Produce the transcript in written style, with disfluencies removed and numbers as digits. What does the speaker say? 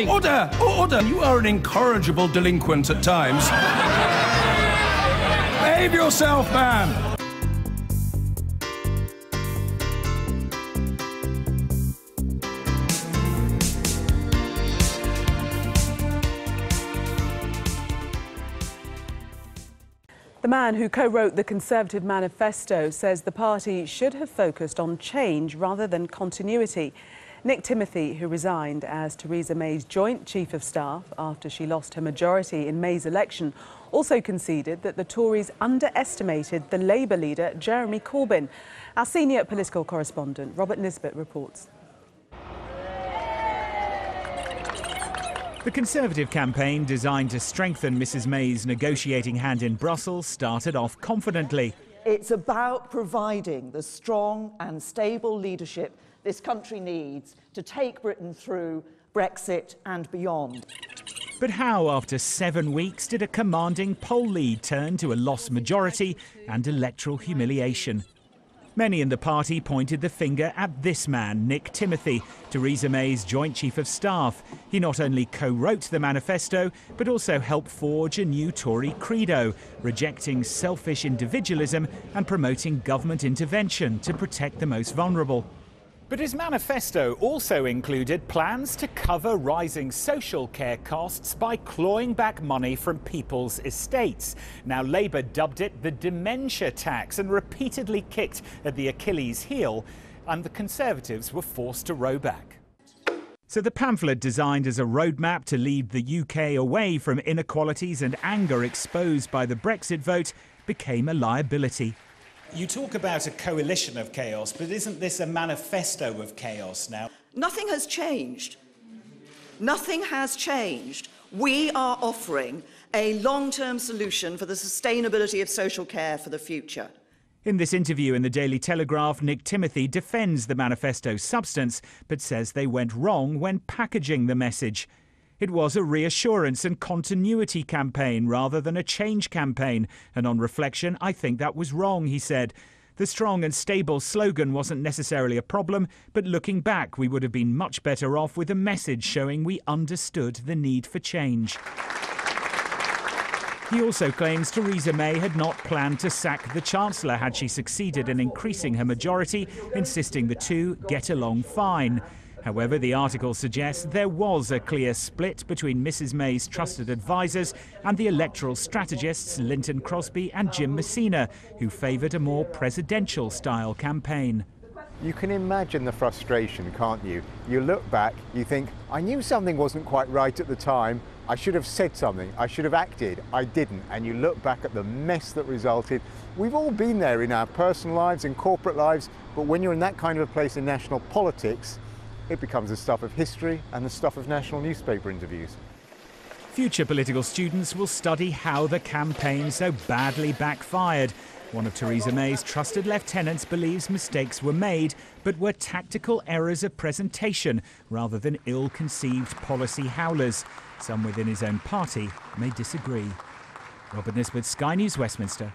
Order! Order! You are an incorrigible delinquent at times. Behave yourself, man! The man who co-wrote the Conservative manifesto says the party should have focused on change rather than continuity. Nick Timothy, who resigned as Theresa May's joint chief of staff after she lost her majority in May's election, also conceded that the Tories underestimated the Labour leader, Jeremy Corbyn. Our senior political correspondent, Robert Nisbet, reports. The Conservative campaign, designed to strengthen Mrs May's negotiating hand in Brussels, started off confidently. It's about providing the strong and stable leadership this country needs to take Britain through Brexit and beyond. But how, after 7 weeks, did a commanding poll lead turn to a lost majority and electoral humiliation? Many in the party pointed the finger at this man, Nick Timothy, Theresa May's joint chief of staff. He not only co-wrote the manifesto, but also helped forge a new Tory credo, rejecting selfish individualism and promoting government intervention to protect the most vulnerable. But his manifesto also included plans to cover rising social care costs by clawing back money from people's estates. Now, Labour dubbed it the dementia tax and repeatedly kicked at the Achilles heel, and the Conservatives were forced to row back. So the pamphlet, designed as a roadmap to lead the UK away from inequalities and anger exposed by the Brexit vote, became a liability. You talk about a coalition of chaos, but isn't this a manifesto of chaos now? Nothing has changed. Nothing has changed. We are offering a long-term solution for the sustainability of social care for the future. In this interview in the Daily Telegraph, Nick Timothy defends the manifesto's substance, but says they went wrong when packaging the message. It was a reassurance and continuity campaign rather than a change campaign. And on reflection, I think that was wrong, he said. The strong and stable slogan wasn't necessarily a problem, but looking back, we would have been much better off with a message showing we understood the need for change. He also claims Theresa May had not planned to sack the Chancellor had she succeeded in increasing her majority, insisting the two get along fine. However, the article suggests there was a clear split between Mrs May's trusted advisers and the electoral strategists Linton Crosby and Jim Messina, who favoured a more presidential-style campaign. You can imagine the frustration, can't you? You look back, you think, I knew something wasn't quite right at the time, I should have said something, I should have acted, I didn't. And you look back at the mess that resulted. We've all been there in our personal lives, in corporate lives, but when you're in that kind of a place in national politics, it becomes the stuff of history and the stuff of national newspaper interviews. Future political students will study how the campaign so badly backfired. One of Theresa May's trusted lieutenants believes mistakes were made, but were tactical errors of presentation rather than ill-conceived policy howlers. Some within his own party may disagree. Robert Nisbet, Sky News, Westminster.